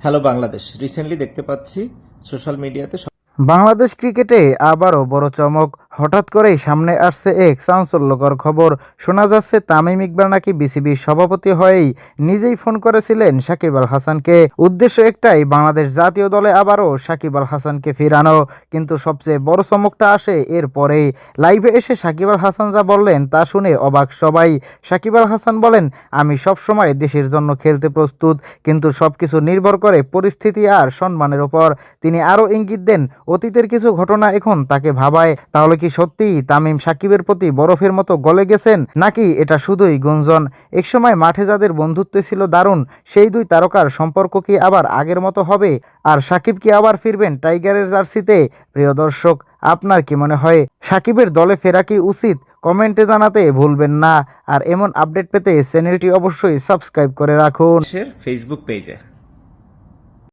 Hello Bangladesh. Recently দেখতে পাচ্ছি social মিডিয়াতে বাংলাদেশ ক্রিকেটে আবারও বড় চমক। হঠাৎ করেই সামনে আসছে এক চাঞ্চল্যকর খবর। শোনা যাচ্ছে তামিম ইকবাল নাকি বিসিবির সভাপতি হয়েই নিজেই ফোন করেছিলেন সাকিব আল হাসানকে। উদ্দেশ্য একটাই, বাংলাদেশ জাতীয় দলে আবারও সাকিব আল হাসানকে ফেরানো। কিন্তু সবচেয়ে বড় চমকটা আসে এর পরেই। লাইভে এসে সাকিব আল হাসান যা বললেন তা শুনে অবাক সবাই। সাকিব আল হাসান বলেন, আমি সবসময় দেশের জন্য খেলতে প্রস্তুত, কিন্তু সবকিছু নির্ভর করে পরিস্থিতি আর সম্মানের উপর। তিনি আরও ইঙ্গিত দেন, অতীতের কিছু ঘটনা এখন তাকে ভাবায়। তাহলে কি সত্যিই তামিম সাকিবের প্রতি বরফের মতো গলে গেছেন, নাকি এটা শুধুই গুঞ্জন? একসময় মাঠে যাদের বন্ধুত্ব ছিল দারুণ, সেই দুই তারকার সম্পর্ক কি আবার আগের মতো হবে? আর সাকিব কি আবার ফিরবেন টাইগারের জার্সিতে? প্রিয় দর্শক, আপনার কি মনে হয়, সাকিবের দলে ফেরা কি উচিত? কমেন্টে জানাতে ভুলবেন না। আর এমন আপডেট পেতে চ্যানেলটি অবশ্যই সাবস্ক্রাইব করে রাখুন। ফেসবুক পেজে